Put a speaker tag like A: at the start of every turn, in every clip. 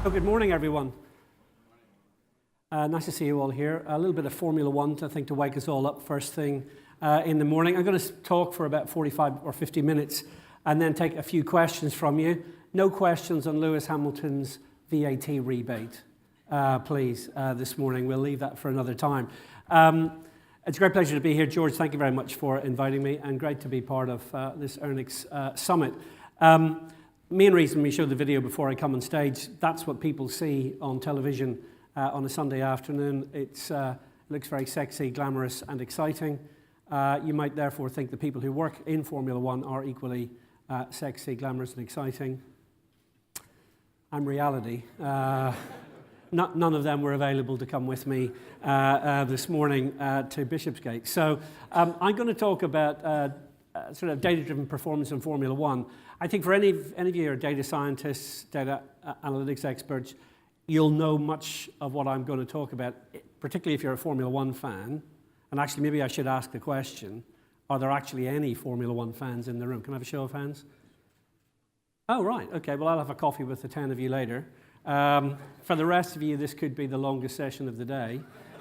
A: So good morning, everyone. Nice to see you all here. A little bit of Formula One, I think, to wake us all up first thing in the morning. I'm going to talk for about 45 or 50 minutes and then take a few questions from you. No questions on Lewis Hamilton's VAT rebate, please, this morning. We'll leave that for another time. It's a great pleasure to be here. George, thank you very much for inviting me, and great to be part of this Earnix summit. Main reason we show the video before I come on stage, that's what people see on television on a Sunday afternoon. It looks very sexy, glamorous, and exciting. You might therefore think the people who work in Formula One are equally sexy, glamorous, and exciting. I'm reality. None of them were available to come with me this morning to Bishopsgate. So I'm going to talk about sort of data-driven performance in Formula One. I think for any of you who are data scientists, data analytics experts, you'll know much of what I'm going to talk about, particularly if you're a Formula One fan. And actually, maybe I should ask the question, are there actually any Formula One fans in the room? Can I have a show of hands? Oh, right. Okay, well, I'll have a coffee with the 10 of you later. For the rest of you, this could be the longest session of the day.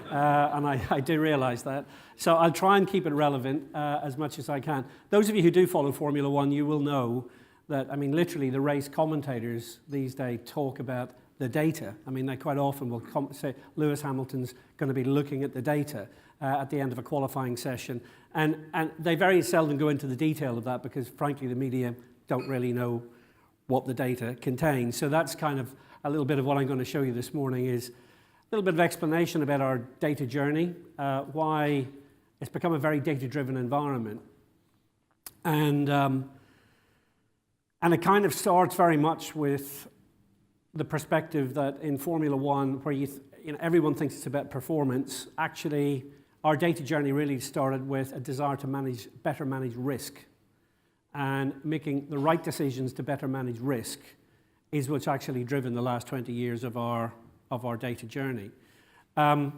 A: And I do realize that. So I'll try and keep it relevant as much as I can. Those of you who do follow Formula One, you will know that, I mean, literally the race commentators these days talk about the data. I mean, they quite often will say Lewis Hamilton's going to be looking at the data at the end of a qualifying session. And they very seldom go into the detail of that because, frankly, the media don't really know what the data contains. So that's kind of a little bit of what I'm going to show you this morning is a little bit of explanation about our data journey, why it's become a very data-driven environment. And it kind of starts very much with the perspective that in Formula One, where everyone thinks it's about performance, actually our data journey really started with a desire to better manage risk. And making the right decisions to better manage risk is what's actually driven the last 20 years of our data journey. The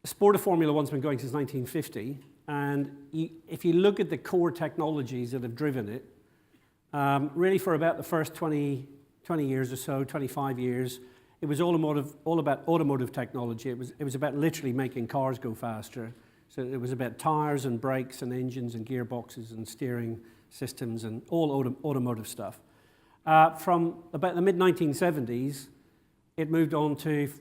A: sport of Formula One's been going since 1950, and if you look at the core technologies that have driven it, really for about the first 20 years or so, 25 years, it was all about automotive technology. It was about literally making cars go faster. So it was about tires and brakes and engines and gearboxes and steering systems and all automotive stuff. From about the mid-1970s, it moved on to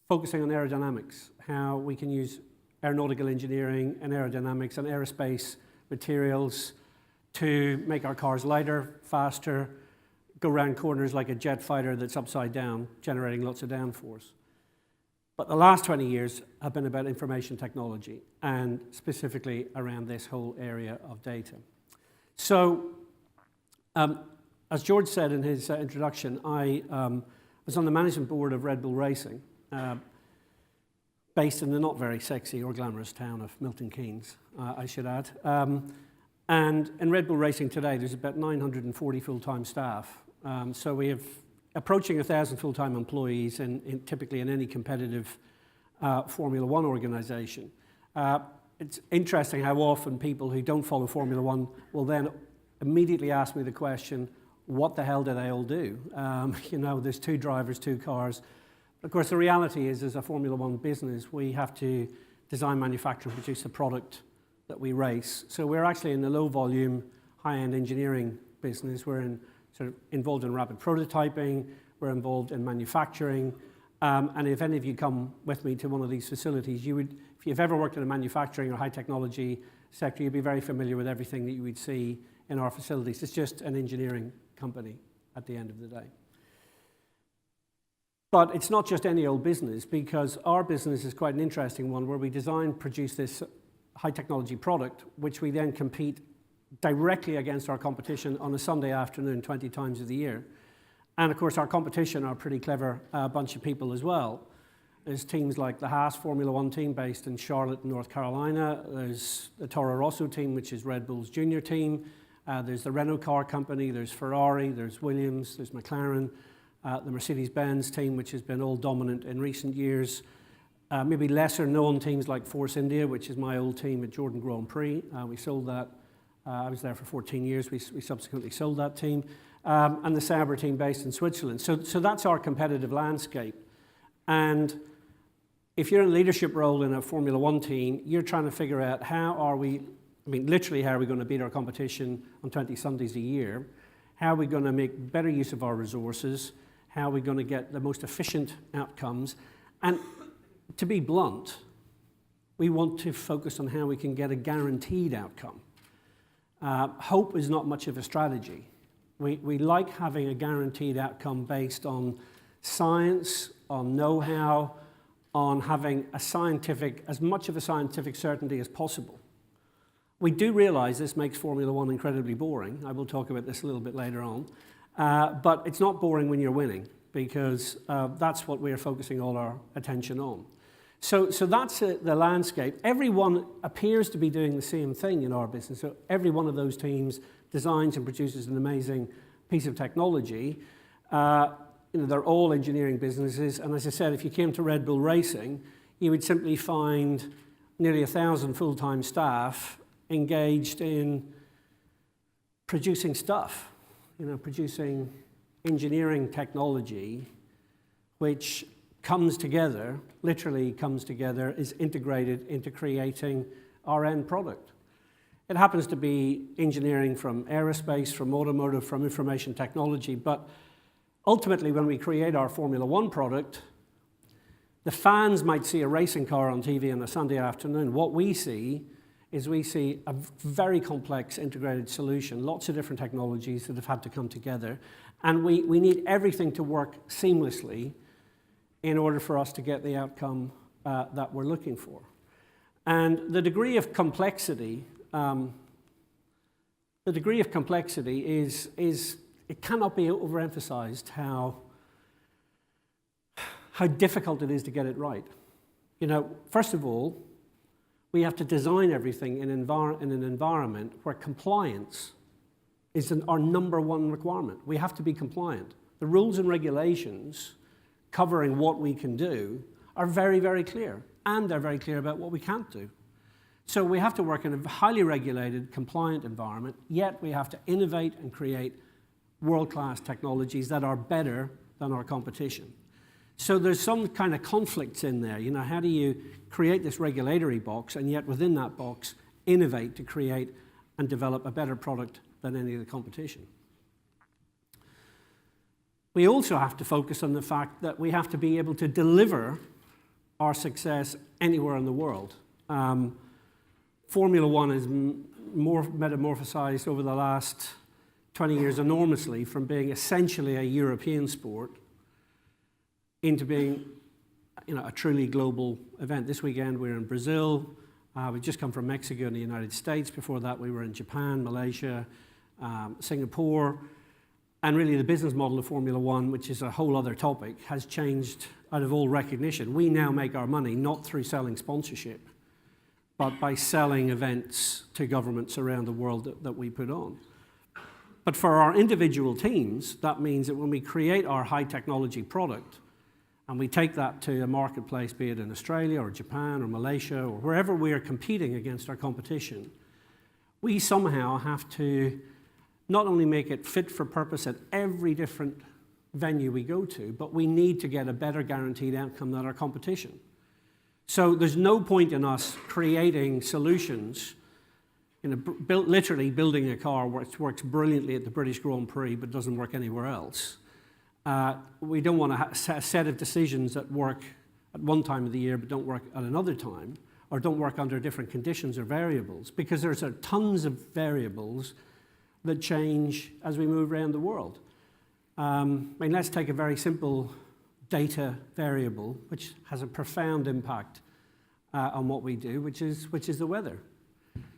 A: focusing on aerodynamics, how we can use aeronautical engineering and aerodynamics and aerospace materials to make our cars lighter, faster, go around corners like a jet fighter that's upside down, generating lots of downforce. But the last 20 years have been about information technology, and specifically around this whole area of data. So, as George said in his introduction, I was on the management board of Red Bull Racing, based in the not very sexy or glamorous town of Milton Keynes, I should add. And in Red Bull Racing today, there's about 940 full-time staff. So we have approaching 1,000 full-time employees typically in any competitive Formula One organization. It's interesting how often people who don't follow Formula One will then immediately ask me the question, what the hell do they all do? There's two drivers, two cars. Of course, the reality is, as a Formula One business, we have to design, manufacture, and produce the product that we race. So we're actually in the low-volume, high-end engineering business. We're involved in rapid prototyping. We're involved in manufacturing. And if any of you come with me to one of these facilities, if you've ever worked in a manufacturing or high-technology sector, you'd be very familiar with everything that you would see in our facilities. It's just an engineering company at the end of the day. But it's not just any old business, because our business is quite an interesting one where we design, produce this high-technology product, which we then compete directly against our competition on a Sunday afternoon 20 times of the year. And of course, our competition are a pretty clever bunch of people as well. There's teams like the Haas Formula One team based in Charlotte, North Carolina. There's the Toro Rosso team, which is Red Bull's junior team. There's the Renault car company. There's Ferrari. There's Williams. There's McLaren. The Mercedes-Benz team, which has been all dominant in recent years. Maybe lesser known teams like Force India, which is my old team at Jordan Grand Prix. We sold that. I was there for 14 years. We subsequently sold that team. and the Sauber team based in Switzerland. So that's our competitive landscape. And if you're in a leadership role in a Formula One team, you're trying to figure out literally how are we going to beat our competition on 20 Sundays a year? How are we going to make better use of our resources? How are we going to get the most efficient outcomes? And to be blunt, we want to focus on how we can get a guaranteed outcome. Hope is not much of a strategy. We like having a guaranteed outcome based on science, on know-how, on having as much of a scientific certainty as possible. We do realize this makes Formula One incredibly boring. I will talk about this a little bit later on. But it's not boring when you're winning, because that's what we're focusing all our attention on. So that's the landscape. Everyone appears to be doing the same thing in our business. So every one of those teams designs and produces an amazing piece of technology. They're all engineering businesses. And as I said, if you came to Red Bull Racing, you would simply find nearly 1,000 full-time staff engaged in producing stuff, producing engineering technology, which literally comes together, is integrated into creating our end product. It happens to be engineering from aerospace, from automotive, from information technology, but ultimately when we create our Formula One product, the fans might see a racing car on TV on a Sunday afternoon. What we see is a very complex integrated solution, lots of different technologies that have had to come together, and we need everything to work seamlessly in order for us to get the outcome that we're looking for. And the degree of complexity is it cannot be overemphasized how difficult it is to get it right. First of all, we have to design everything in an environment where compliance is our number one requirement. We have to be compliant. The rules and regulations covering what we can do are very, very clear, and they're very clear about what we can't do. So we have to work in a highly regulated, compliant environment, yet we have to innovate and create world-class technologies that are better than our competition. So there's some kind of conflicts in there. How do you create this regulatory box and yet within that box innovate to create and develop a better product than any of the competition? We also have to focus on the fact that we have to be able to deliver our success anywhere in the world. Formula One is more metamorphosized over the last 20 years enormously from being essentially a European sport into being a truly global event. This weekend we're in Brazil. We've just come from Mexico and the United States. Before that we were in Japan, Malaysia, Singapore. And really the business model of Formula One, which is a whole other topic, has changed out of all recognition. We now make our money not through selling sponsorship, but by selling events to governments around the world that we put on. But for our individual teams, that means that when we create our high technology product, and we take that to a marketplace, be it in Australia or Japan or Malaysia or wherever we are competing against our competition, we somehow have to not only make it fit for purpose at every different venue we go to, but we need to get a better guaranteed outcome than our competition. So there's no point in us creating solutions, literally building a car which works brilliantly at the British Grand Prix but doesn't work anywhere else. We don't want a set of decisions that work at one time of the year but don't work at another time, or don't work under different conditions or variables, because there's tons of variables that change as we move around the world. Let's take a very simple data variable, which has a profound impact on what we do, which is the weather.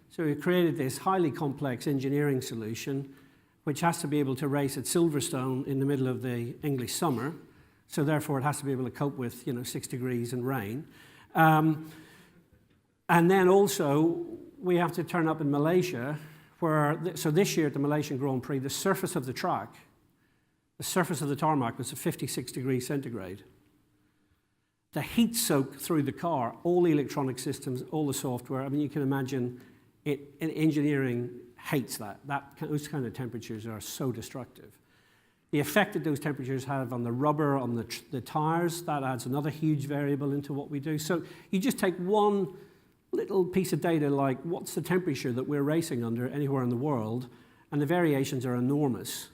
A: So we created this highly complex engineering solution which has to be able to race at Silverstone in the middle of the English summer, so therefore it has to be able to cope with 6 degrees and rain. And then also we have to turn up in Malaysia, so this year at the Malaysian Grand Prix, the surface of the track, the surface of the tarmac was at 56 degrees centigrade. The heat soak through the car, all the electronic systems, all the software, you can imagine engineering hates that. Those kind of temperatures are so destructive. The effect that those temperatures have on the rubber, on the tires, that adds another huge variable into what we do. So you just take one little piece of data like what's the temperature that we're racing under anywhere in the world, and the variations are enormous,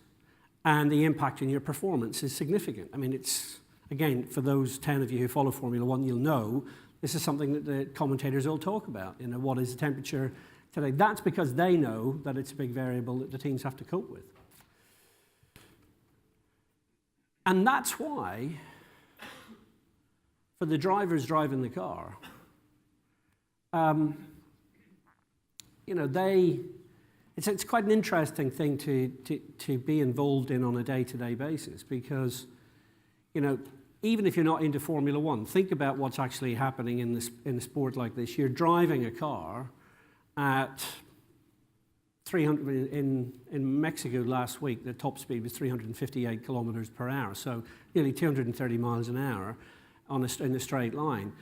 A: and the impact on your performance is significant. I mean, it's, again, for those 10 of you who follow Formula One, you'll know this is something that the commentators all talk about. You know, what is the temperature today? That's because they know that it's a big variable that the teams have to cope with. And that's why, for the drivers driving the car, you know, it's quite an interesting thing to be involved in on a day-to-day basis, because, you know, even if you're not into Formula One, think about what's actually happening in a sport like this. You're driving a car at 300, in Mexico last week, the top speed was 358 kilometers per hour, so nearly 230 miles an hour in a straight line.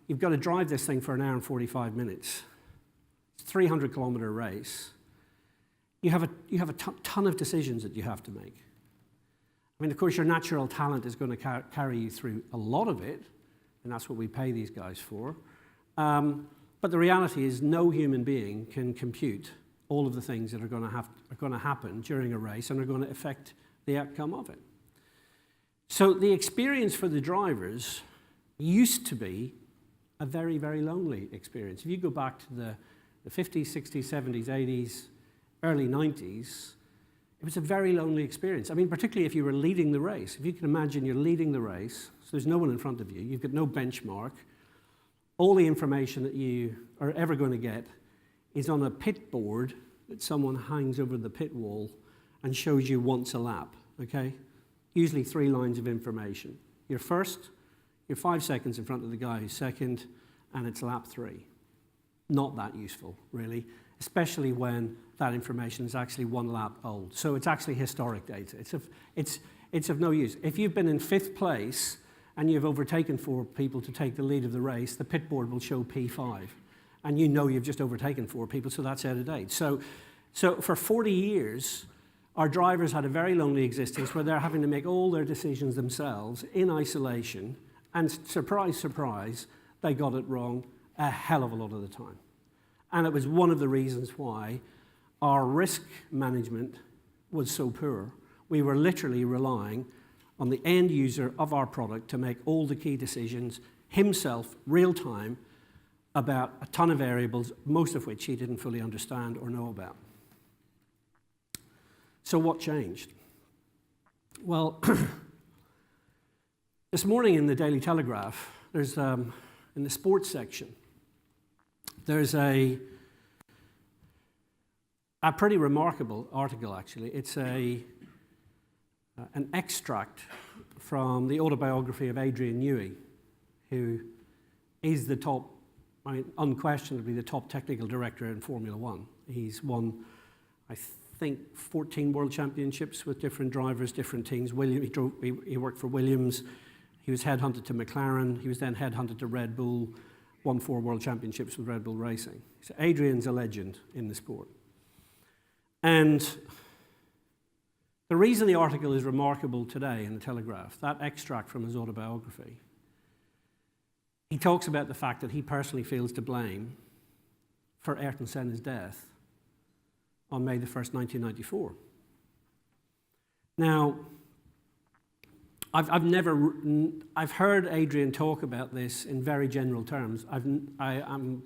A: You've got to drive this thing for an hour and 45 minutes. It's a 300-kilometer race. You have a ton of decisions that you have to make. I mean, of course, your natural talent is going to carry you through a lot of it, and that's what we pay these guys for. But the reality is no human being can compute all of the things that are going to happen during a race and are going to affect the outcome of it. So the experience for the drivers used to be a very, very lonely experience. If you go back to the 50s, 60s, 70s, 80s, early 90s, it was a very lonely experience. I mean, particularly if you were leading the race. If you can imagine you're leading the race, so there's no one in front of you, you've got no benchmark, all the information that you are ever going to get is on a pit board that someone hangs over the pit wall and shows you once a lap, okay? Usually 3 lines of information. You're first, you're 5 seconds in front of the guy who's second, and it's lap 3. Not that useful, really, especially when that information is actually 1 lap old. So it's actually historic data. It's of no use. If you've been in 5th place and you've overtaken 4 people to take the lead of the race, the pit board will show P5. And you know you've just overtaken 4 people, so that's out of date. So for 40 years, our drivers had a very lonely existence where they're having to make all their decisions themselves in isolation, and surprise, surprise, they got it wrong a hell of a lot of the time. And it was one of the reasons why our risk management was so poor. We were literally relying on the end user of our product to make all the key decisions himself, real time, about a ton of variables, most of which he didn't fully understand or know about. So what changed? Well, this morning in the Daily Telegraph, there's, in the sports section, there's a pretty remarkable article, actually. It's an extract from the autobiography of Adrian Newey, who is the top, I mean, unquestionably the top technical director in Formula One. He's won, I think, 14 world championships with different drivers, different teams. He worked for Williams. He was headhunted to McLaren. He was then headhunted to Red Bull, won 4 world championships with Red Bull Racing. So Adrian's a legend in the sport. And the reason the article is remarkable today in the Telegraph, that extract from his autobiography, he talks about the fact that he personally feels to blame for Ayrton Senna's death on May the 1st, 1994. Now, I've heard Adrian talk about this in very general terms. I'm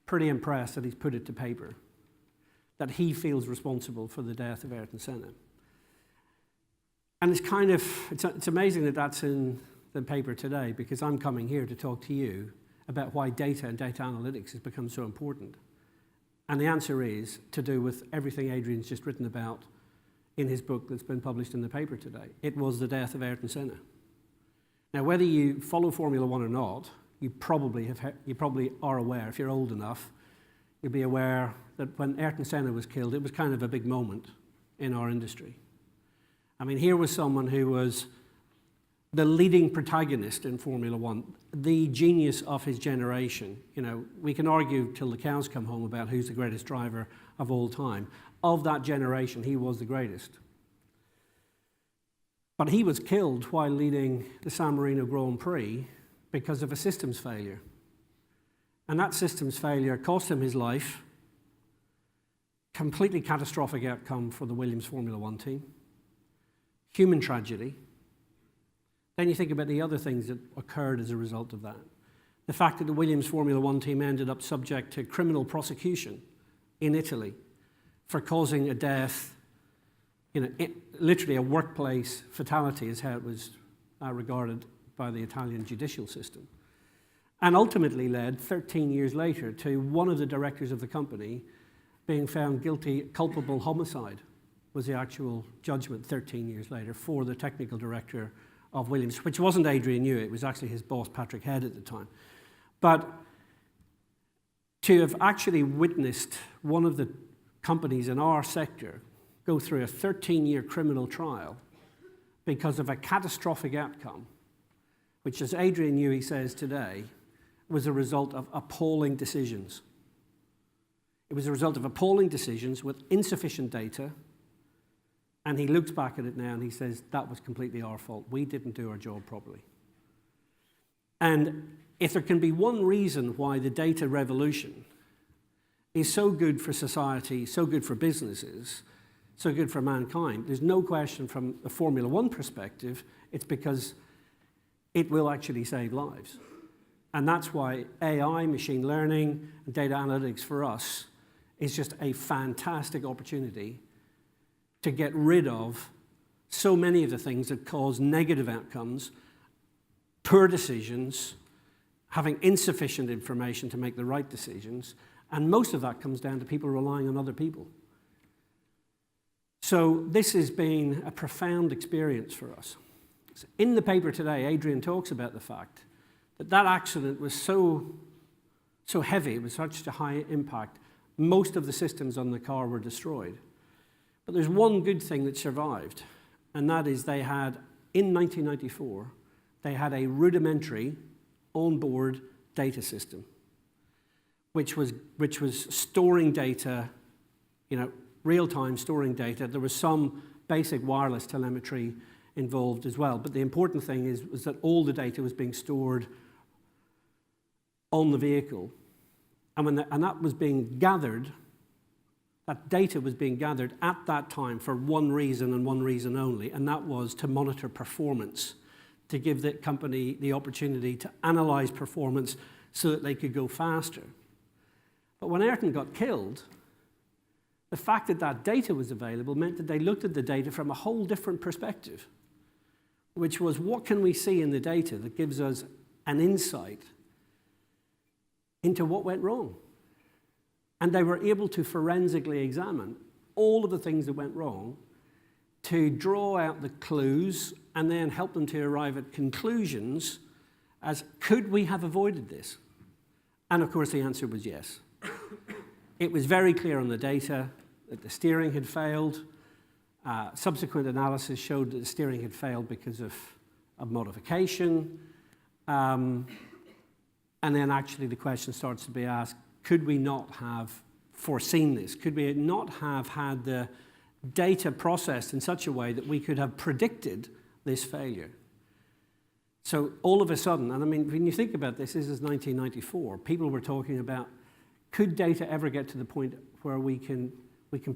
A: pretty impressed that he's put it to paper, that he feels responsible for the death of Ayrton Senna. And it's amazing that that's in the paper today, because I'm coming here to talk to you about why data and data analytics has become so important. And the answer is to do with everything Adrian's just written about in his book that's been published in the paper today. It was the death of Ayrton Senna. Now, whether you follow Formula One or not, you probably are aware, if you're old enough, you'll be aware that when Ayrton Senna was killed, it was kind of a big moment in our industry. I mean, here was someone who was the leading protagonist in Formula One, the genius of his generation. You know, we can argue till the cows come home about who's the greatest driver of all time. Of that generation, he was the greatest. But he was killed while leading the San Marino Grand Prix because of a systems failure. And that systems failure cost him his life, completely catastrophic outcome for the Williams Formula One team, human tragedy. Then you think about the other things that occurred as a result of that. The fact that the Williams Formula One team ended up subject to criminal prosecution in Italy for causing a death, literally a workplace fatality is how it was regarded by the Italian judicial system. And ultimately led 13 years later to one of the directors of the company being found guilty, culpable homicide was the actual judgment 13 years later for the technical director of Williams, which wasn't Adrian Newey, it was actually his boss, Patrick Head, at the time. But to have actually witnessed one of the companies in our sector go through a 13-year criminal trial because of a catastrophic outcome, which, as Adrian Newey says today, was a result of appalling decisions. It was a result of appalling decisions with insufficient data, and he looks back at it now and he says, that was completely our fault. We didn't do our job properly. And if there can be one reason why the data revolution is so good for society, so good for businesses, so good for mankind, there's no question from a Formula One perspective, it's because it will actually save lives. And that's why AI, machine learning, and data analytics for us is just a fantastic opportunity to get rid of so many of the things that cause negative outcomes, poor decisions, having insufficient information to make the right decisions, and most of that comes down to people relying on other people. So this has been a profound experience for us. In the paper today, Adrian talks about the fact that accident was so heavy, it was such a high impact, most of the systems on the car were destroyed. But there's one good thing that survived, and that is they had, in 1994, they had a rudimentary onboard data system, which was storing data, real-time storing data. There was some basic wireless telemetry involved as well, but the important thing was that all the data was being stored on the vehicle. And that was being gathered, that data was being gathered at that time for one reason and one reason only, and that was to monitor performance, to give the company the opportunity to analyze performance so that they could go faster. But when Ayrton got killed, the fact that that data was available meant that they looked at the data from a whole different perspective, which was, what can we see in the data that gives us an insight into what went wrong? And they were able to forensically examine all of the things that went wrong to draw out the clues and then help them to arrive at conclusions as, could we have avoided this? And of course the answer was yes. It was very clear on the data that the steering had failed. Subsequent analysis showed that the steering had failed because of modification. And then actually the question starts to be asked, could we not have foreseen this? Could we not have had the data processed in such a way that we could have predicted this failure? So all of a sudden, and I mean, when you think about this is 1994, people were talking about, could data ever get to the point where we can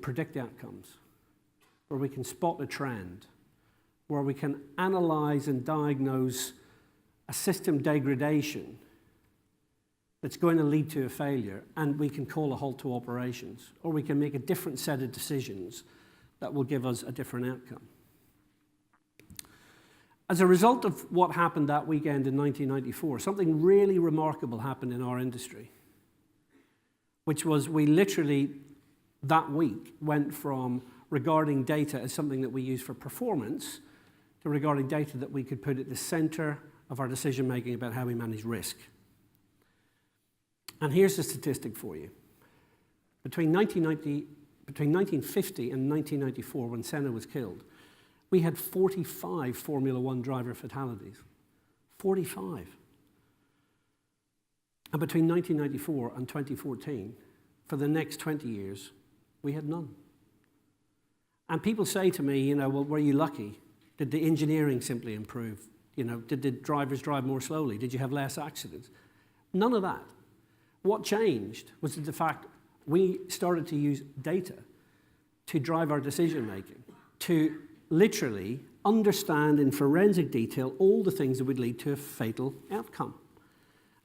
A: predict outcomes, where we can spot a trend, where we can analyze and diagnose a system degradation that's going to lead to a failure, and we can call a halt to operations, or we can make a different set of decisions that will give us a different outcome. As a result of what happened that weekend in 1994, something really remarkable happened in our industry, which was we literally, that week, went from regarding data as something that we use for performance to regarding data that we could put at the center of our decision-making about how we manage risk. And here's the statistic for you. Between 1950 and 1994, when Senna was killed, we had 45 Formula One driver fatalities. 45. And between 1994 and 2014, for the next 20 years, we had none. And people say to me, well, were you lucky? Did the engineering simply improve? Did the drivers drive more slowly? Did you have less accidents? None of that. What changed was the fact we started to use data to drive our decision making, to literally understand in forensic detail all the things that would lead to a fatal outcome.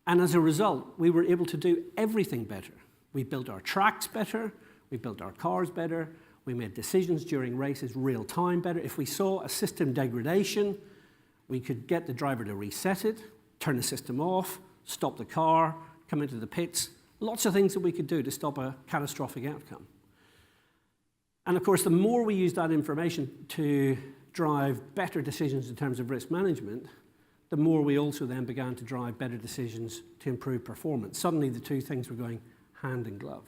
A: And as a result, we were able to do everything better. We built our tracks better, we built our cars better, we made decisions during races real time better. If we saw a system degradation, we could get the driver to reset it, turn the system off, stop the car, come into the pits. Lots of things that we could do to stop a catastrophic outcome. And of course, the more we use that information to drive better decisions in terms of risk management, the more we also then began to drive better decisions to improve performance. Suddenly, the two things were going hand in glove.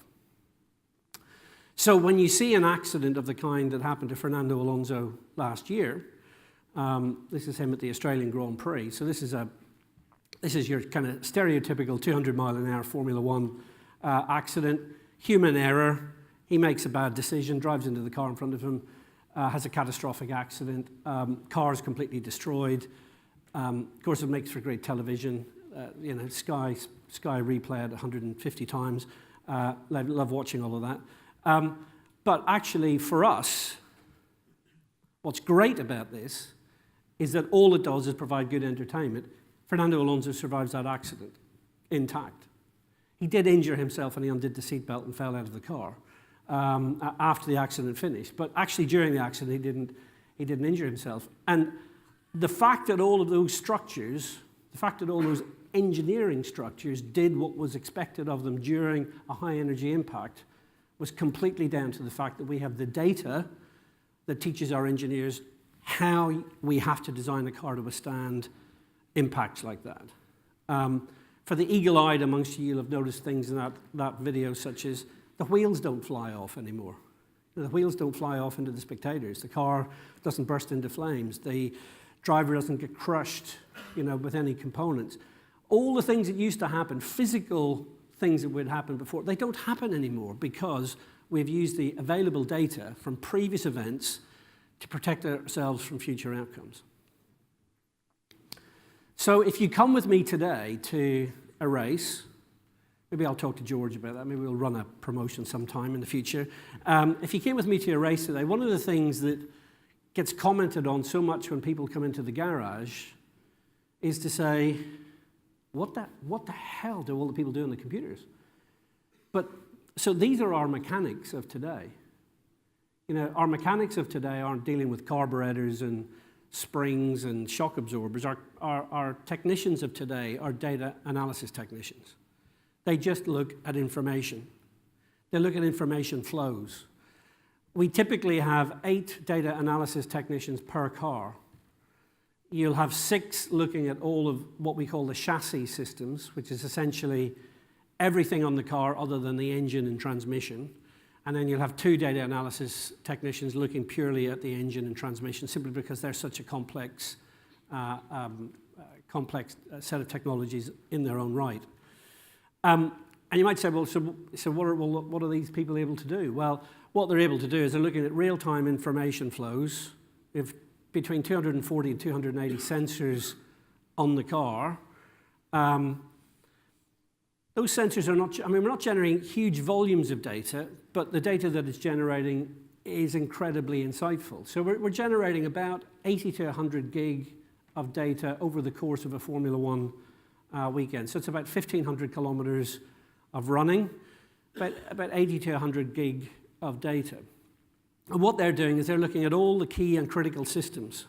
A: So when you see an accident of the kind that happened to Fernando Alonso last year, this is him at the Australian Grand Prix. So this is your kind of stereotypical 200-mile-an-hour Formula One accident. Human error. He makes a bad decision, drives into the car in front of him, has a catastrophic accident. Car is completely destroyed. Of course, it makes for great television. Sky replay it 150 times. Love watching all of that. But actually, for us, what's great about this is that all it does is provide good entertainment. Fernando Alonso survives that accident intact. He did injure himself and he undid the seatbelt and fell out of the car after the accident finished. But actually, during the accident, he didn't injure himself. And the fact that all of those structures, the fact that all those engineering structures did what was expected of them during a high-energy impact was completely down to the fact that we have the data that teaches our engineers how we have to design a car to withstand impacts like that. For the eagle-eyed amongst you, you'll have noticed things in that video, such as the wheels don't fly off anymore. The wheels don't fly off into the spectators. The car doesn't burst into flames. The driver doesn't get crushed, with any components. All the things that used to happen, physical things that would happen before, they don't happen anymore because we've used the available data from previous events to protect ourselves from future outcomes. So if you come with me today to a race, maybe I'll talk to George about that, maybe we'll run a promotion sometime in the future. If you came with me to a race today, one of the things that gets commented on so much when people come into the garage is to say, what the hell do all the people do on the computers? So these are our mechanics of today. Our mechanics of today aren't dealing with carburetors and springs and shock absorbers. Our technicians of today are data analysis technicians. They just look at information. They look at information flows. We typically have 8 data analysis technicians per car. You'll have 6 looking at all of what we call the chassis systems, which is essentially everything on the car other than the engine and transmission. And then you'll have 2 data analysis technicians looking purely at the engine and transmission, simply because they're such a complex set of technologies in their own right. And you might say, well, so what are these people able to do? Well, what they're able to do is they're looking at real-time information flows. We have between 240 and 280 sensors on the car. Those sensors are not, we're not generating huge volumes of data, but the data that it's generating is incredibly insightful. So we're generating about 80 to 100 gig of data over the course of a Formula One weekend. So it's about 1,500 kilometers of running, about 80 to 100 gig of data. And what they're doing is they're looking at all the key and critical systems.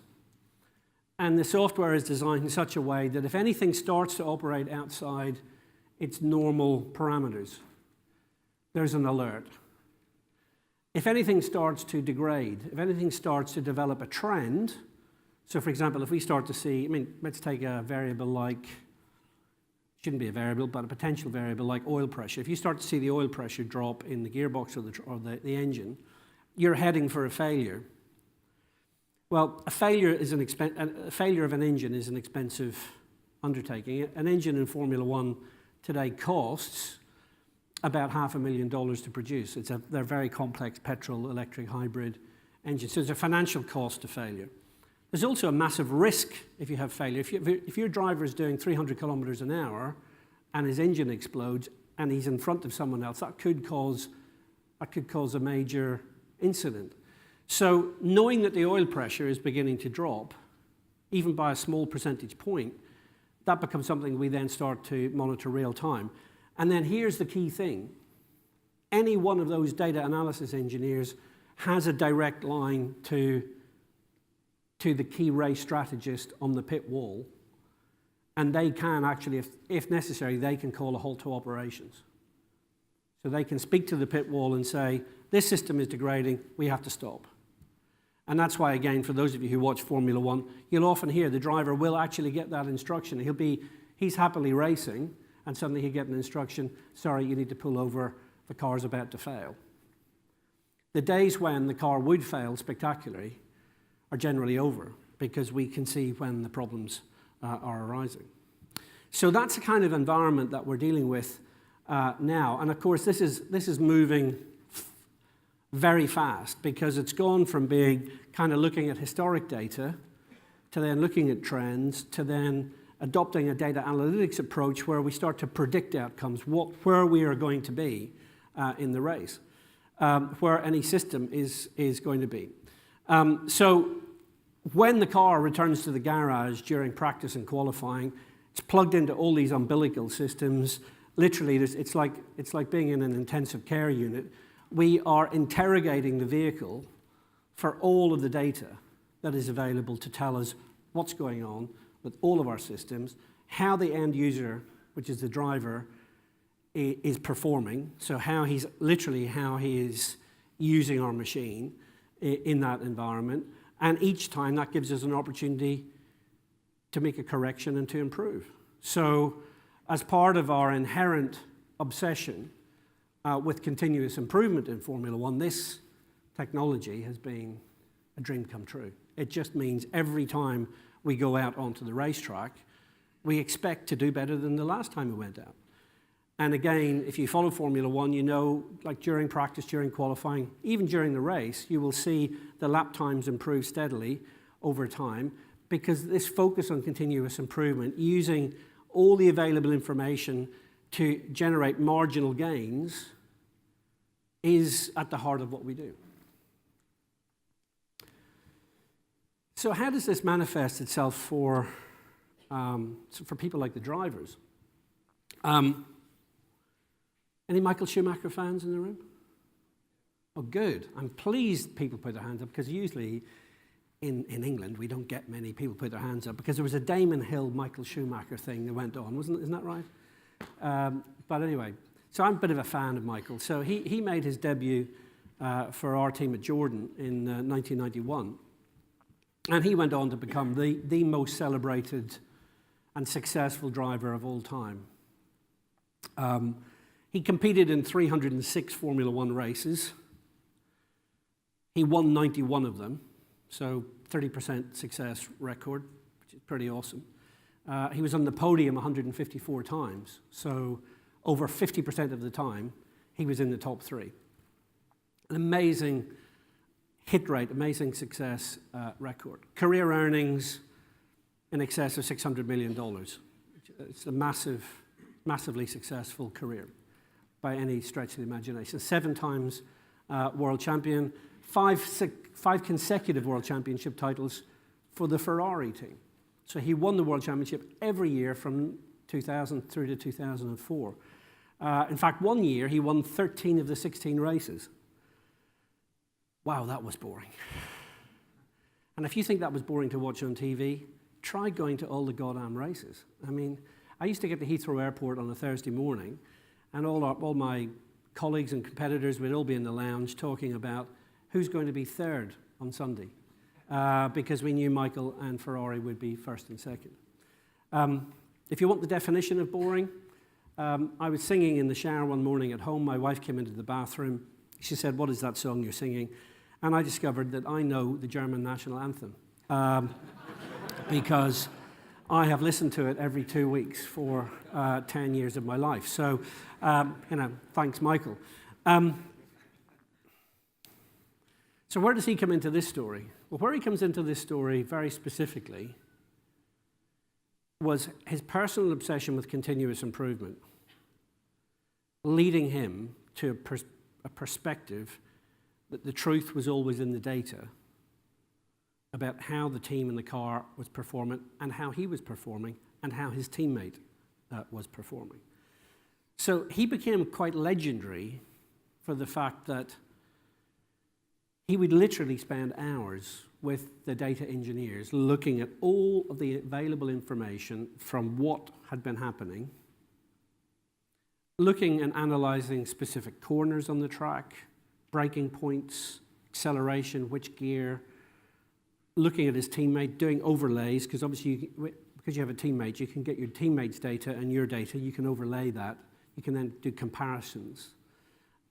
A: And the software is designed in such a way that if anything starts to operate outside its normal parameters, there's an alert. If anything starts to degrade, if anything starts to develop a trend, so for example, if we start to see, let's take a variable like, shouldn't be a variable, but a potential variable like oil pressure. If you start to see the oil pressure drop in the gearbox or the engine, you're heading for a failure. Well, a failure of an engine is an expensive undertaking. An engine in Formula One today costs about $500,000 to produce. They're very complex petrol, electric, hybrid engines. So there's a financial cost to failure. There's also a massive risk if you have failure. If your driver is doing 300 kilometers an hour and his engine explodes and he's in front of someone else, that could cause a major incident. So knowing that the oil pressure is beginning to drop, even by a small percentage point, that becomes something we then start to monitor real time. And then here's the key thing. Any one of those data analysis engineers has a direct line to the key race strategist on the pit wall, and they can actually, if necessary, they can call a halt to operations. So they can speak to the pit wall and say, this system is degrading, we have to stop. And that's why, again, for those of you who watch Formula One, you'll often hear the driver will actually get that instruction. He's happily racing, and suddenly he'll get an instruction, sorry, you need to pull over, the car's about to fail. The days when the car would fail spectacularly are generally over, because we can see when the problems are arising. So that's the kind of environment that we're dealing with now. And of course, this is moving very fast, because it's gone from being kind of looking at historic data to then looking at trends to then adopting a data analytics approach where we start to predict outcomes, where we are going to be in the race, where any system is going to be. So when the car returns to the garage during practice and qualifying, it's plugged into all these umbilical systems. Literally, it's like being in an intensive care unit. We are interrogating the vehicle for all of the data that is available to tell us what's going on with all of our systems, how the end user, which is the driver, is performing, so how he is using our machine in that environment. And each time that gives us an opportunity to make a correction and to improve. So as part of our inherent obsession with continuous improvement in Formula One, this technology has been a dream come true. It just means every time we go out onto the racetrack, we expect to do better than the last time we went out. And again, if you follow Formula One, you know, like during practice, during qualifying, even during the race, you will see the lap times improve steadily over time, because this focus on continuous improvement, using all the available information to generate marginal gains, is at the heart of what we do. So how does this manifest itself for people like the drivers? Any Michael Schumacher fans in the room? Oh, good. I'm pleased people put their hands up, because usually in England we don't get many people put their hands up, because there was a Damon Hill Michael Schumacher thing that went on, isn't that right? But anyway, so I'm a bit of a fan of Michael. So he made his debut for our team at Jordan in 1991, and he went on to become the most celebrated and successful driver of all time. He competed in 306 Formula One races. He won 91 of them, so 30% success record, which is pretty awesome. He was on the podium 154 times, so over 50% of the time, he was in the top three. An amazing hit rate, amazing success record. Career earnings in excess of $600 million. It's a massively successful career by any stretch of the imagination. 7 times world champion, 5 consecutive world championship titles for the Ferrari team. So he won the world championship every year from 2000 through to 2004. In fact, one year he won 13 of the 16 races. Wow, that was boring. And if you think that was boring to watch on TV, try going to all the goddamn races. I mean, I used to get to Heathrow Airport on a Thursday morning, and all my colleagues and competitors would all be in the lounge talking about who's going to be third on Sunday, because we knew Michael and Ferrari would be first and second. If you want the definition of boring, I was singing in the shower one morning at home. My wife came into the bathroom. She said, "What is that song you're singing?" And I discovered that I know the German national anthem, because I have listened to it every 2 weeks for 10 years of my life. So, thanks, Michael. So where does he come into this story? Well, where he comes into this story very specifically was his personal obsession with continuous improvement, leading him to a perspective that the truth was always in the data about how the team in the car was performing and how he was performing and how his teammate was performing. So he became quite legendary for the fact that he would literally spend hours with the data engineers looking at all of the available information from what had been happening, looking and analyzing specific corners on the track, braking points, acceleration, which gear, looking at his teammate, doing overlays, because obviously because you have a teammate, you can get your teammate's data and your data, you can overlay that. You can then do comparisons.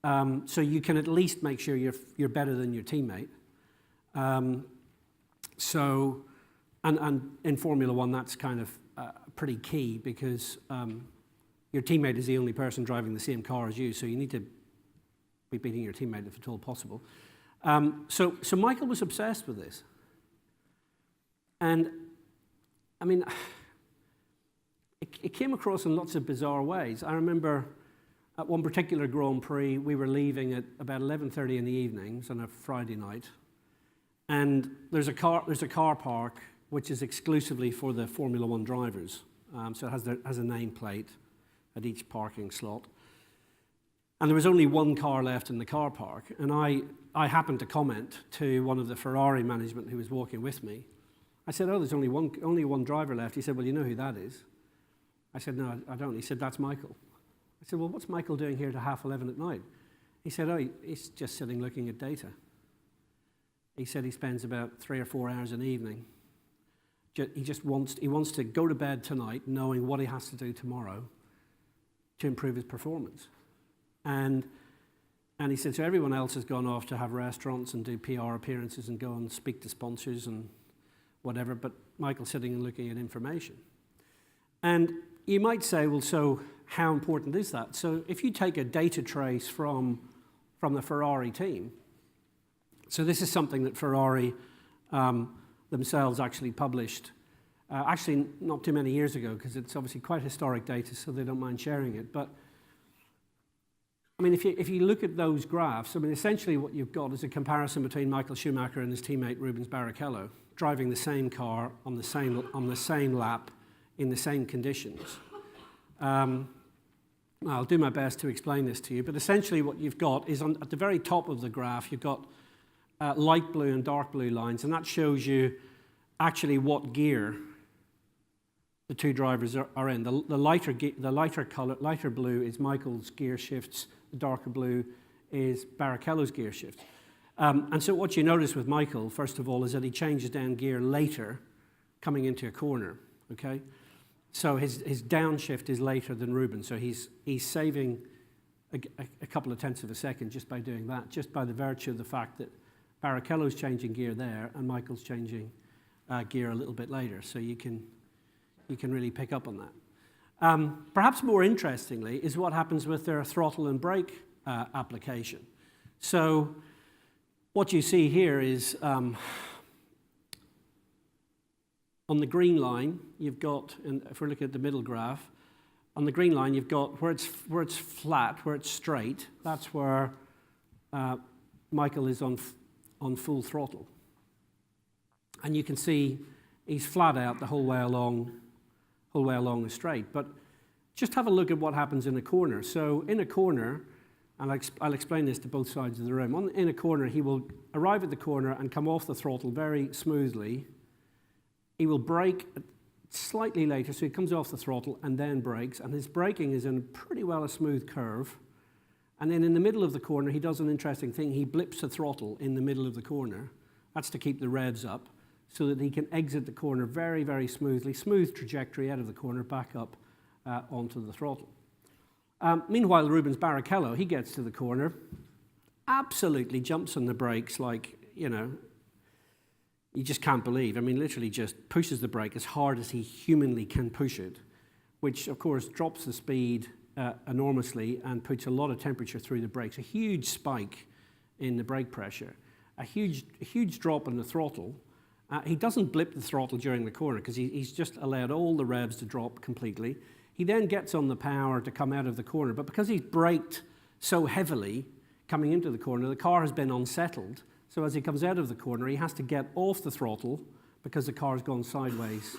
A: So you can at least make sure you're better than your teammate. And in Formula One, that's kind of pretty key because your teammate is the only person driving the same car as you, so you need to be beating your teammate if at all possible. So Michael was obsessed with this. And, I mean, it came across in lots of bizarre ways. I remember at one particular Grand Prix, we were leaving at about 11:30 in the evenings on a Friday night. And there's a car park which is exclusively for the Formula One drivers. So it has a nameplate at each parking slot. And there was only one car left in the car park. And I happened to comment to one of the Ferrari management who was walking with me. I said, oh, there's only one driver left. He said, well, you know who that is? I said, no, I don't. He said, that's Michael. I said, well, what's Michael doing here at 11:30 at night? He said, oh, he's just sitting looking at data. He said he spends about 3 or 4 hours an evening. He wants to go to bed tonight knowing what he has to do tomorrow to improve his performance. And he said, so everyone else has gone off to have restaurants and do PR appearances and go and speak to sponsors and whatever, but Michael's sitting and looking at information. And you might say, well, so how important is that? So if you take a data trace from the Ferrari team, so this is something that Ferrari themselves actually published, actually not too many years ago, because it's obviously quite historic data, so they don't mind sharing it. But I mean, if you look at those graphs, I mean, essentially what you've got is a comparison between Michael Schumacher and his teammate Rubens Barrichello driving the same car on the same lap in the same conditions. I'll do my best to explain this to you, but essentially what you've got is at the very top of the graph, you've got light blue and dark blue lines, and that shows you actually what gear the two drivers are in. The lighter blue is Michael's gear shifts. The darker blue is Barrichello's gear shift. And so what you notice with Michael, first of all, is that he changes down gear later, coming into a corner. Okay, so his downshift is later than Rubens. So he's saving a couple of tenths of a second just by doing that, just by the virtue of the fact that Barrichello's changing gear there and Michael's changing gear a little bit later. So you can really pick up on that. Perhaps more interestingly is what happens with their throttle and brake application. So what you see here is on the green line, you've got, and if we're looking at the middle graph, on the green line you've got where it's flat, where it's straight. That's where Michael is on full throttle, and you can see he's flat out the whole way along the straight. But just have a look at what happens in a corner. So in a corner, and I'll explain this to both sides of the room. In a corner, he will arrive at the corner and come off the throttle very smoothly. He will brake slightly later, so he comes off the throttle and then brakes, and his braking is in pretty well a smooth curve. And then in the middle of the corner, he does an interesting thing. He blips the throttle in the middle of the corner. That's to keep the revs up, so that he can exit the corner very, very smoothly, smooth trajectory out of the corner, back up onto the throttle. Meanwhile, Rubens Barrichello, he gets to the corner, absolutely jumps on the brakes like, you just can't believe. I mean, literally just pushes the brake as hard as he humanly can push it, which, of course, drops the speed enormously and puts a lot of temperature through the brakes, a huge spike in the brake pressure. a huge drop in the throttle. He doesn't blip the throttle during the corner because he's just allowed all the revs to drop completely. He then gets on the power to come out of the corner, but because he's braked so heavily coming into the corner, the car has been unsettled. So as he comes out of the corner, he has to get off the throttle because the car's gone sideways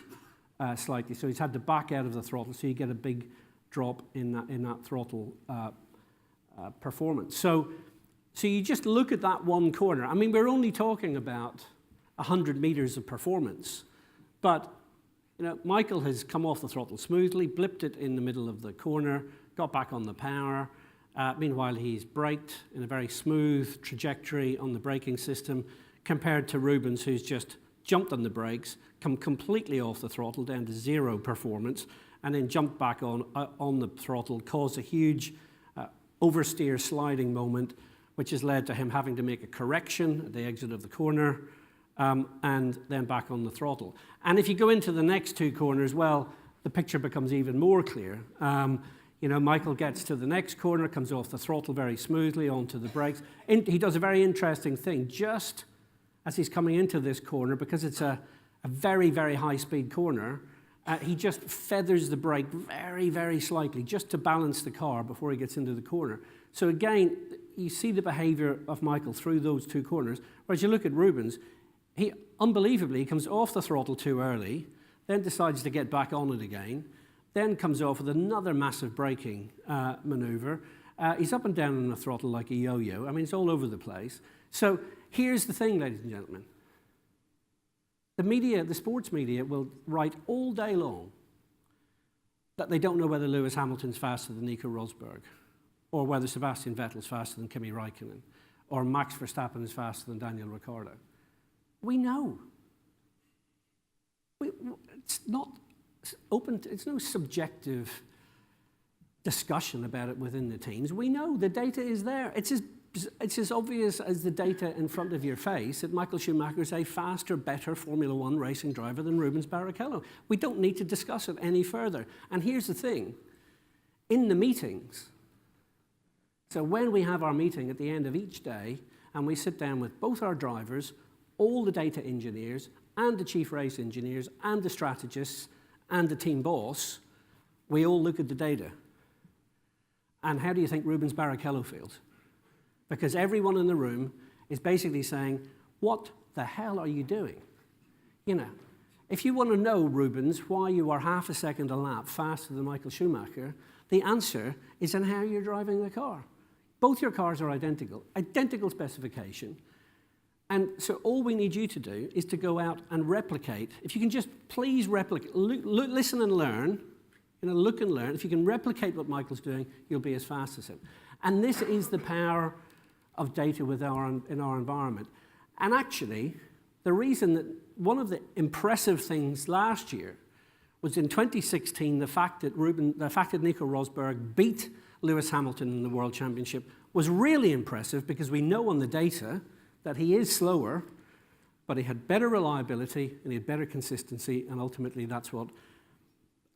A: slightly. So he's had to back out of the throttle, so you get a big drop in that throttle performance. So you just look at that one corner. I mean, we're only talking about 100 meters of performance, but Michael has come off the throttle smoothly, blipped it in the middle of the corner, got back on the power. Meanwhile, he's braked in a very smooth trajectory on the braking system, compared to Rubens, who's just jumped on the brakes, come completely off the throttle down to 0 performance, and then jumped back on the throttle, caused a huge oversteer sliding moment, which has led to him having to make a correction at the exit of the corner, and then back on the throttle. And if you go into the next 2 corners, well, the picture becomes even more clear. Michael gets to the next corner, comes off the throttle very smoothly onto the brakes. He does a very interesting thing. Just as he's coming into this corner, because it's a very, very high-speed corner, he just feathers the brake very, very slightly just to balance the car before he gets into the corner. So again, you see the behavior of Michael through those 2 corners, whereas you look at Rubens, he unbelievably comes off the throttle too early, then decides to get back on it again, then comes off with another massive braking maneuver. He's up and down on the throttle like a yo-yo. I mean, it's all over the place. So here's the thing, ladies and gentlemen. The sports media will write all day long that they don't know whether Lewis Hamilton's faster than Nico Rosberg, or whether Sebastian Vettel's faster than Kimi Räikkönen, or Max Verstappen is faster than Daniel Ricciardo. We know. It's not open. It's no subjective discussion about it within the teams. We know the data is there. It's as obvious as the data in front of your face that Michael Schumacher is a faster, better Formula One racing driver than Rubens Barrichello. We don't need to discuss it any further. And here's the thing. In the meetings, so when we have our meeting at the end of each day, and we sit down with both our drivers, all the data engineers, and the chief race engineers, and the strategists, and the team boss, we all look at the data. And how do you think Rubens Barrichello feels? Because everyone in the room is basically saying, what the hell are you doing? If you want to know, Rubens, why you are half a second a lap faster than Michael Schumacher, the answer is in how you're driving the car. Both your cars are identical specification. And so all we need you to do is to go out and replicate. If you can just please replicate, listen and learn, look and learn. If you can replicate what Michael's doing, you'll be as fast as him. And this is the power of data in our environment. And actually, the reason that one of the impressive things last year was in 2016, the fact that Nico Rosberg beat Lewis Hamilton in the World Championship was really impressive, because we know on the data that he is slower, but he had better reliability and he had better consistency, and ultimately that's what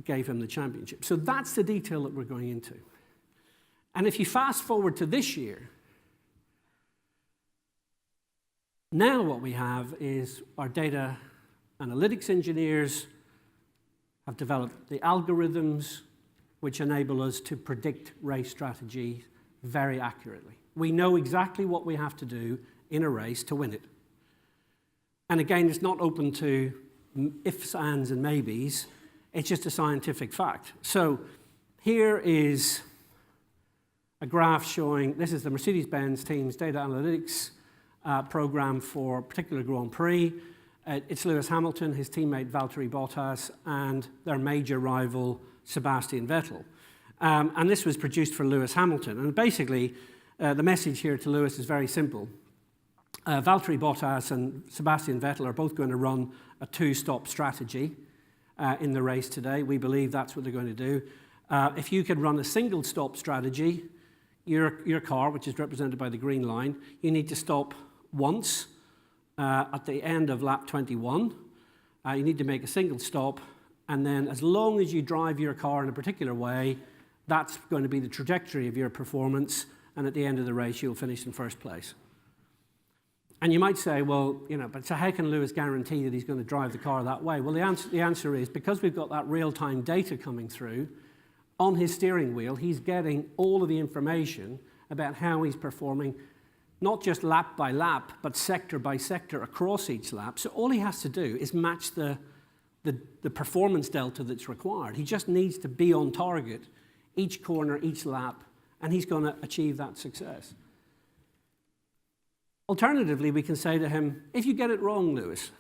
A: gave him the championship. So that's the detail that we're going into. And if you fast forward to this year, now what we have is our data analytics engineers have developed the algorithms which enable us to predict race strategy very accurately. We know exactly what we have to do in a race to win it. And again, it's not open to ifs, ands, and maybes. It's just a scientific fact. So here is a graph showing, this is the Mercedes-Benz team's data analytics program for a particular Grand Prix. It's Lewis Hamilton, his teammate Valtteri Bottas, and their major rival Sebastian Vettel. And this was produced for Lewis Hamilton. And basically, the message here to Lewis is very simple. Valtteri Bottas and Sebastian Vettel are both going to run a 2-stop strategy in the race today. We believe that's what they're going to do. If you could run a single-stop strategy, your car, which is represented by the green line, you need to stop once at the end of lap 21. You need to make a single stop, and then as long as you drive your car in a particular way, that's going to be the trajectory of your performance, and at the end of the race, you'll finish in first place. And you might say, well, but so how can Lewis guarantee that he's going to drive the car that way? Well, the answer is because we've got that real-time data coming through, on his steering wheel, he's getting all of the information about how he's performing, not just lap by lap, but sector by sector across each lap. So all he has to do is match the performance delta that's required. He just needs to be on target each corner, each lap, and he's going to achieve that success. Alternatively, we can say to him, if you get it wrong, Lewis,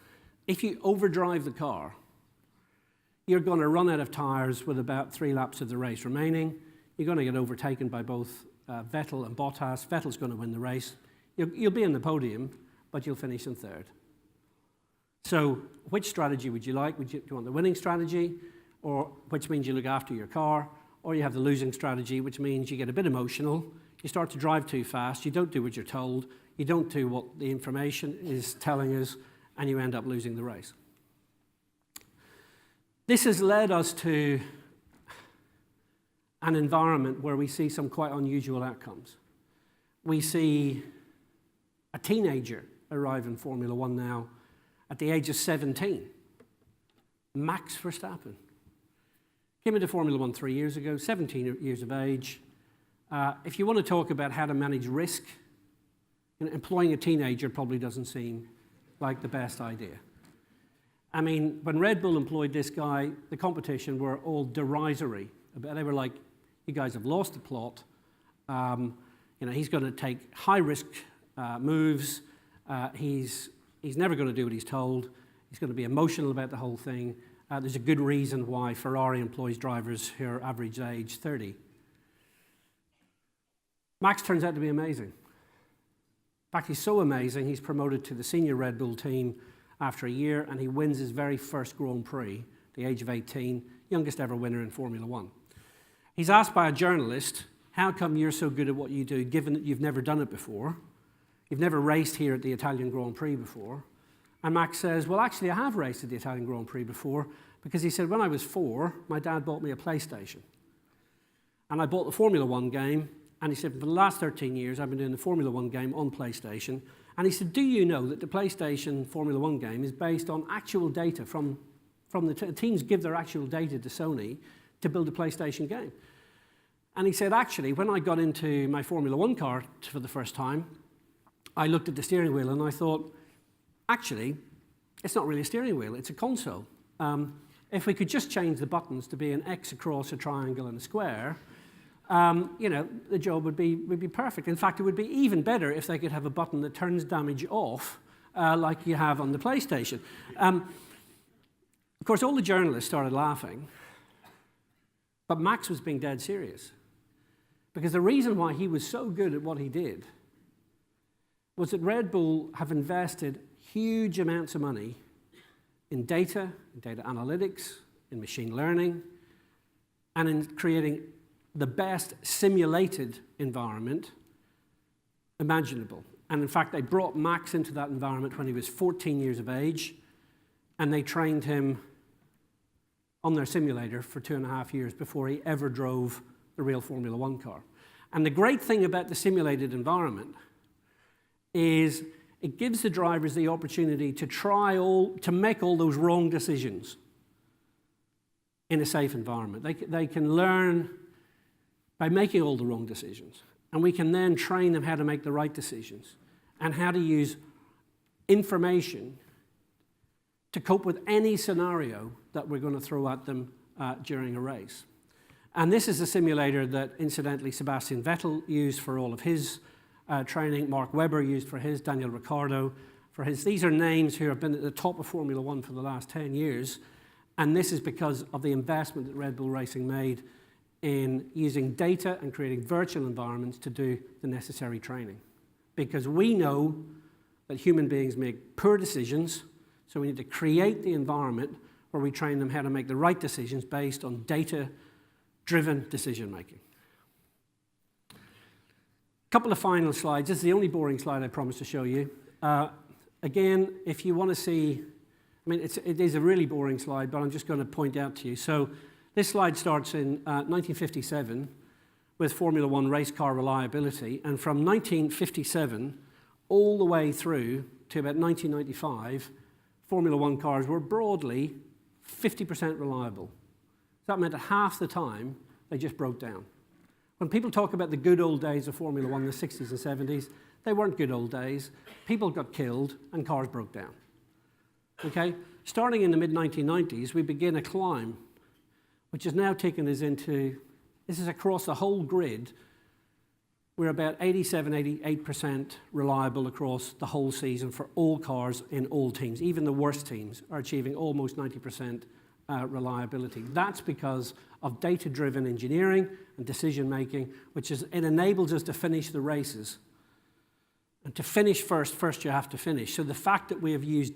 A: if you overdrive the car, you're going to run out of tires with about 3 laps of the race remaining. You're going to get overtaken by both Vettel and Bottas. Vettel's going to win the race. You'll be in the podium, but you'll finish in 3rd. So which strategy would you like? Do you want the winning strategy, or which means you look after your car, or you have the losing strategy, which means you get a bit emotional, you start to drive too fast, you don't do what you're told, you don't do what the information is telling us, and you end up losing the race. This has led us to an environment where we see some quite unusual outcomes. We see a teenager arrive in Formula One now at the age of 17. Max Verstappen. Came into Formula One 3 years ago, 17 years of age. If you want to talk about how to manage risk, employing a teenager probably doesn't seem like the best idea. I mean, when Red Bull employed this guy, the competition were all derisory. They were like, you guys have lost the plot. He's going to take high-risk moves. He's never going to do what he's told. He's going to be emotional about the whole thing. There's a good reason why Ferrari employs drivers who are average age 30. Max turns out to be amazing. In fact, he's so amazing, he's promoted to the senior Red Bull team after a year, and he wins his very first Grand Prix, at the age of 18, youngest ever winner in Formula One. He's asked by a journalist, how come you're so good at what you do, given that you've never done it before? You've never raced here at the Italian Grand Prix before. And Max says, well, actually, I have raced at the Italian Grand Prix before, because he said, when I was 4, my dad bought me a PlayStation. And I bought the Formula One game, and he said, for the last 13 years, I've been doing the Formula One game on PlayStation. And he said, do you know that the PlayStation Formula One game is based on actual data from the teams give their actual data to Sony to build a PlayStation game? And he said, actually, when I got into my Formula One car for the first time, I looked at the steering wheel and I thought, actually, it's not really a steering wheel, it's a console. If we could just change the buttons to be an X across a triangle and a square, the job would be perfect. In fact, it would be even better if they could have a button that turns damage off, like you have on the PlayStation. Of course, all the journalists started laughing, but Max was being dead serious. Because the reason why he was so good at what he did was that Red Bull have invested huge amounts of money in data analytics, in machine learning, and in creating the best simulated environment imaginable. And in fact, they brought Max into that environment when he was 14 years of age, and they trained him on their simulator for 2.5 years before he ever drove the real Formula One car. And the great thing about the simulated environment is it gives the drivers the opportunity to make all those wrong decisions in a safe environment. They can learn by making all the wrong decisions. And we can then train them how to make the right decisions and how to use information to cope with any scenario that we're going to throw at them during a race. And this is a simulator that, incidentally, Sebastian Vettel used for all of his training, Mark Webber used for his, Daniel Ricciardo for his. These are names who have been at the top of Formula One for the last 10 years, and this is because of the investment that Red Bull Racing made in using data and creating virtual environments to do the necessary training. Because we know that human beings make poor decisions, so we need to create the environment where we train them how to make the right decisions based on data-driven decision-making. A couple of final slides. This is the only boring slide I promised to show you. Again, if you want to see, it is a really boring slide, but I'm just going to point out to you. So this slide starts in 1957 with Formula One race car reliability, and from 1957 all the way through to about 1995, Formula One cars were broadly 50% reliable. That meant that half the time, they just broke down. When people talk about the good old days of Formula One in the 60s and 70s, they weren't good old days. People got killed and cars broke down. Okay? Starting in the mid-1990s, we begin a climb, which has now taken us into, this is across the whole grid, we're about 87, 88% reliable across the whole season for all cars in all teams. Even the worst teams are achieving almost 90% reliability. That's because of data-driven engineering and decision-making, which is, it enables us to finish the races. And to finish first you have to finish. So the fact that we have used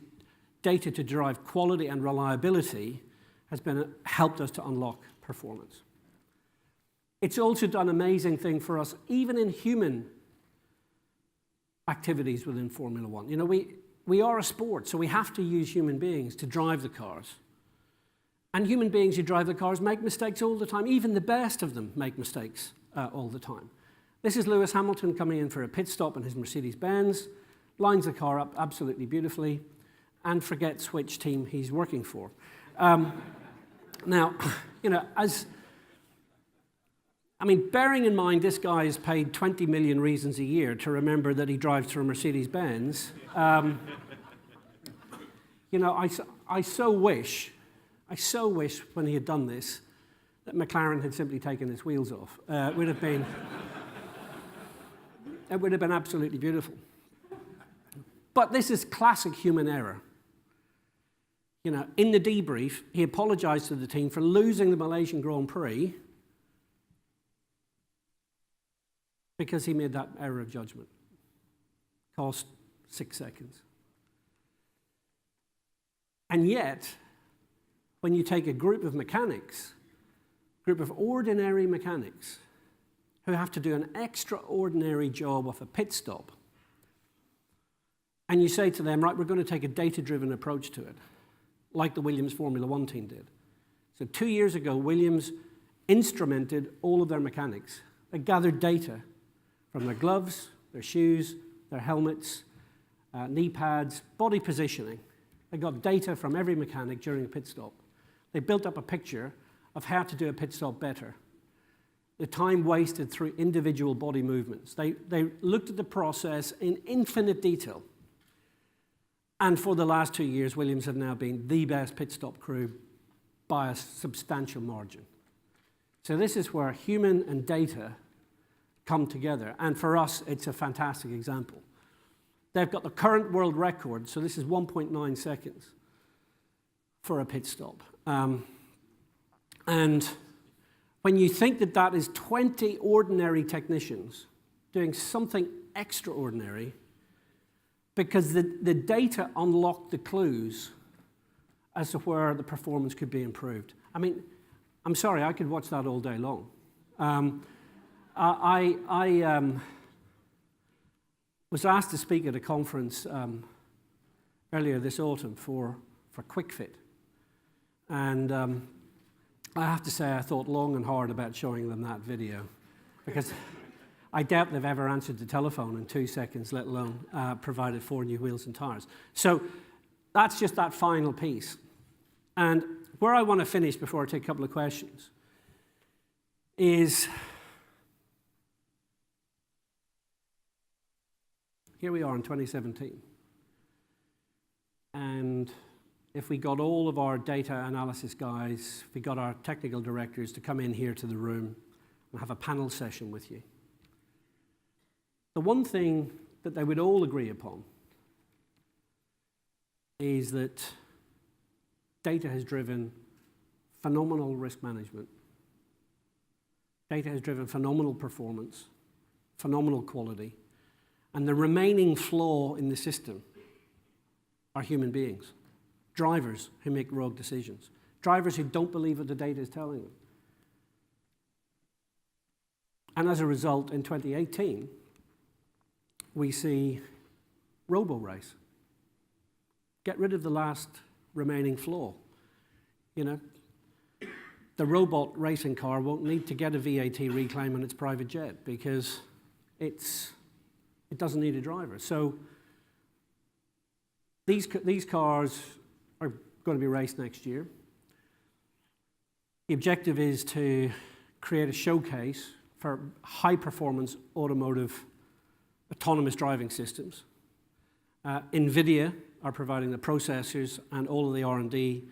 A: data to derive quality and reliability has helped us to unlock performance. It's also done an amazing thing for us, even in human activities within Formula One. You know, we are a sport, so we have to use human beings to drive the cars. And human beings who drive the cars make mistakes all the time. Even the best of them make mistakes all the time. This is Lewis Hamilton coming in for a pit stop in his Mercedes-Benz, lines the car up absolutely beautifully, and forgets which team he's working for. Now, you know, bearing in mind this guy is paid 20 million reasons a year to remember that he drives for a Mercedes-Benz, you know, I so wish when he had done this that McLaren had simply taken his wheels off. It would have been absolutely beautiful. But this is classic human error. You know, in the debrief, he apologized to the team for losing the Malaysian Grand Prix because he made that error of judgment. Cost 6 seconds. And yet, when you take a group of mechanics, group of ordinary mechanics, who have to do an extraordinary job of a pit stop, and you say to them, right, we're going to take a data-driven approach to it, like the Williams Formula One team did. So 2 years ago, Williams instrumented all of their mechanics. They gathered data from their gloves, their shoes, their helmets, knee pads, body positioning. They got data from every mechanic during a pit stop. They built up a picture of how to do a pit stop better. The time wasted through individual body movements. They looked at the process in infinite detail. And for the last 2 years, Williams have now been the best pit stop crew by a substantial margin. So this is where human and data come together. And for us, it's a fantastic example. They've got the current world record, so this is 1.9 seconds for a pit stop. And when you think that that is 20 ordinary technicians doing something extraordinary, because the data unlocked the clues as to where the performance could be improved. I mean, I'm sorry, I could watch that all day long. I was asked to speak at a conference earlier this autumn for QuickFit. And I have to say I thought long and hard about showing them that video, because I doubt they've ever answered the telephone in 2 seconds, let alone provided 4 new wheels and tires. So that's just that final piece. And where I want to finish before I take a couple of questions is, here we are in 2017. And if we got all of our data analysis guys, if we got our technical directors to come in here to the room and have a panel session with you, the one thing that they would all agree upon is that data has driven phenomenal risk management. Data has driven phenomenal performance, phenomenal quality, and the remaining flaw in the system are human beings. Drivers who make rogue decisions. Drivers who don't believe what the data is telling them. And as a result, in 2018, we see robo-race. Get rid of the last remaining flaw. You know, the robot racing car won't need to get a VAT reclaim on its private jet because it's It doesn't need a driver. So these cars are going to be raced next year. The objective is to create a showcase for high-performance automotive autonomous driving systems. NVIDIA are providing the processors and all of the R&D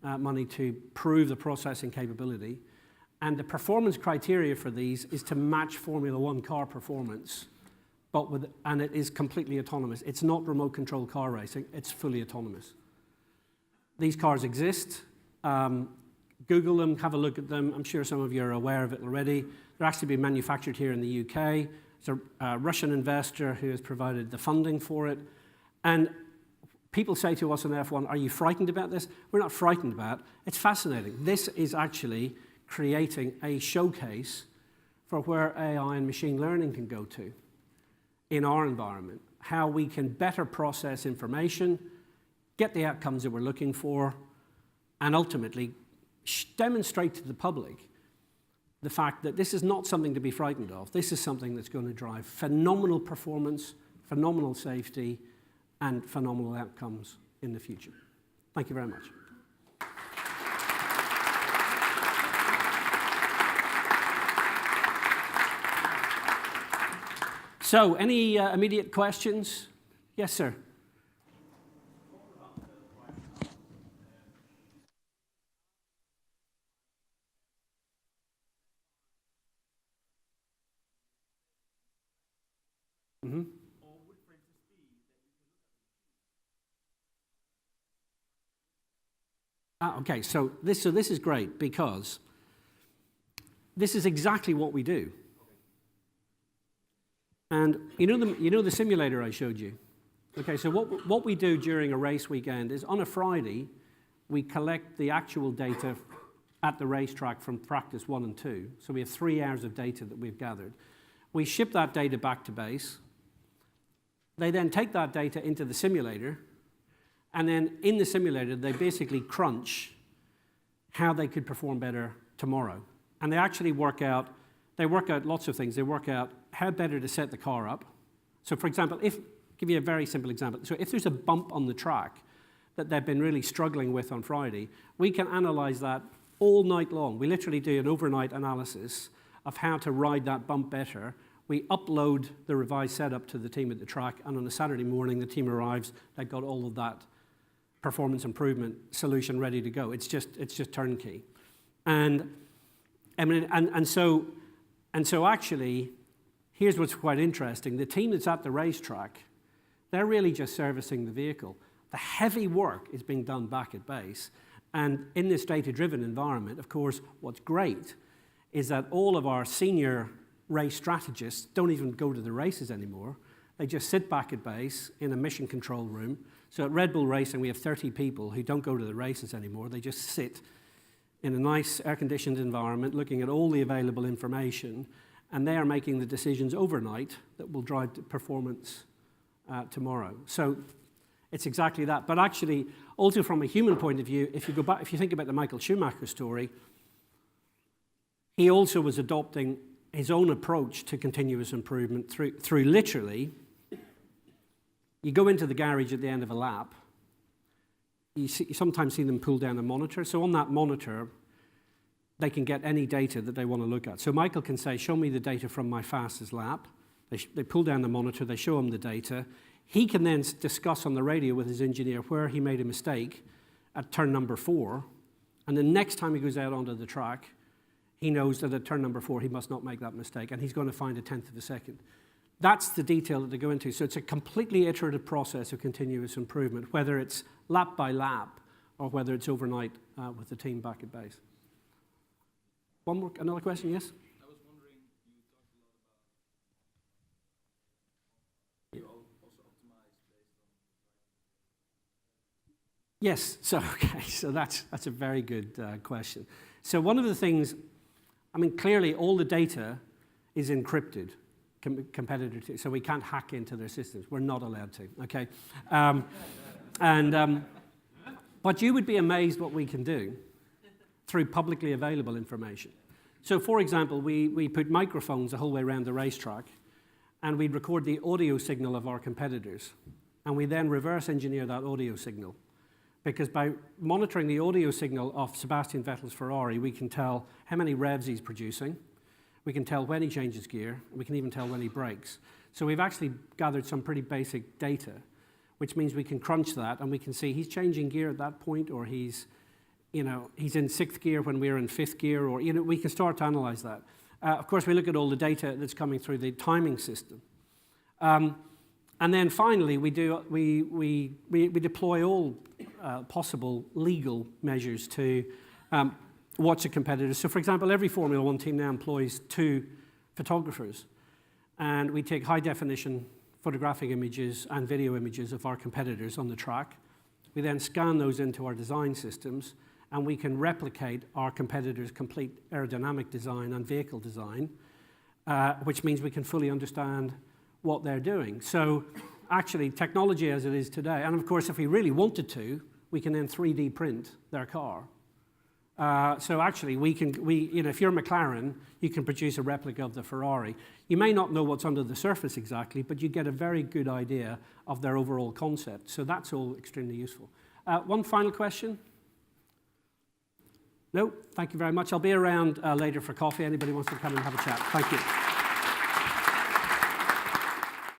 A: money to prove the processing capability. And the performance criteria for these is to match Formula One car performance, and it is completely autonomous. It's not remote control car racing, it's fully autonomous. These cars exist. Google them, have a look at them. I'm sure some of you are aware of it already. They're actually being manufactured here in the UK. There's a Russian investor who has provided the funding for it. And people say to us in F1, are you frightened about this? We're not frightened about it. It's fascinating. This is actually creating a showcase for where AI and machine learning can go to in our environment, how we can better process information, get the outcomes that we're looking for, and ultimately demonstrate to the public the fact that this is not something to be frightened of. This is something that's going to drive phenomenal performance, phenomenal safety, and phenomenal outcomes in the future. Thank you very much. So, any immediate questions? Yes, sir. Mm-hmm. Okay, so this is great because this is exactly what we do. And you know the simulator I showed you? Okay, so what we do during a race weekend is on a Friday, we collect the actual data at the racetrack from practice 1 and 2. So we have 3 hours of data that we've gathered. We ship that data back to base. They then take that data into the simulator, and then in the simulator, they basically crunch how they could perform better tomorrow. And they actually work out lots of things. They work out how better to set the car up. So for example, give you a very simple example. So if there's a bump on the track that they've been really struggling with on Friday, we can analyze that all night long. We literally do an overnight analysis of how to ride that bump better. We upload the revised setup to the team at the track, and on a Saturday morning, the team arrives. They've got all of that performance improvement solution ready to go. It's just turnkey, and so actually, here's what's quite interesting: the team that's at the racetrack, they're really just servicing the vehicle. The heavy work is being done back at base, and in this data-driven environment, of course, what's great is that all of our senior race strategists don't even go to the races anymore. They just sit back at base in a mission control room. So at Red Bull Racing, we have 30 people who don't go to the races anymore. They just sit in a nice air-conditioned environment looking at all the available information, and they are making the decisions overnight that will drive the performance tomorrow. So it's exactly that. But actually, also from a human point of view, if you think about the Michael Schumacher story, he also was adopting his own approach to continuous improvement through literally, you go into the garage at the end of a lap, you sometimes see them pull down a monitor. So on that monitor, they can get any data that they want to look at. So Michael can say, show me the data from my fastest lap. They pull down the monitor, they show him the data. He can then discuss on the radio with his engineer where he made a mistake at turn number 4. And the next time he goes out onto the track, he knows that at turn number 4, he must not make that mistake, and he's going to find a 1/10 of a second. That's the detail that they go into. So it's a completely iterative process of continuous improvement, whether it's lap by lap or whether it's overnight with the team back at base. Another question, yes?
B: I was wondering, you talked a lot about, you also optimize based on...
A: Yes, so that's a very good question. So one of the things, I mean, clearly all the data is encrypted, competitor to, so we can't hack into their systems. We're not allowed to, okay? But you would be amazed what we can do through publicly available information. So for example, we put microphones the whole way around the racetrack, and we'd record the audio signal of our competitors. And we then reverse engineer that audio signal. Because by monitoring the audio signal of Sebastian Vettel's Ferrari, we can tell how many revs he's producing, we can tell when he changes gear, and we can even tell when he brakes. So we've actually gathered some pretty basic data, which means we can crunch that and we can see he's changing gear at that point, or he's in sixth gear when we're in fifth gear, or we can start to analyze that. Of course, we look at all the data that's coming through the timing system. And then finally, we deploy all possible legal measures to watch a competitor. So for example, every Formula One team now employs 2 photographers. And we take high definition photographic images and video images of our competitors on the track. We then scan those into our design systems, and we can replicate our competitors' complete aerodynamic design and vehicle design, which means we can fully understand what they're doing. So actually, technology as it is today, and of course, if we really wanted to, we can then 3D print their car. So actually, if you're McLaren, you can produce a replica of the Ferrari. You may not know what's under the surface exactly, but you get a very good idea of their overall concept. So that's all extremely useful. One final question? No? Thank you very much. I'll be around later for coffee. Anybody wants to come and have a chat? Thank you.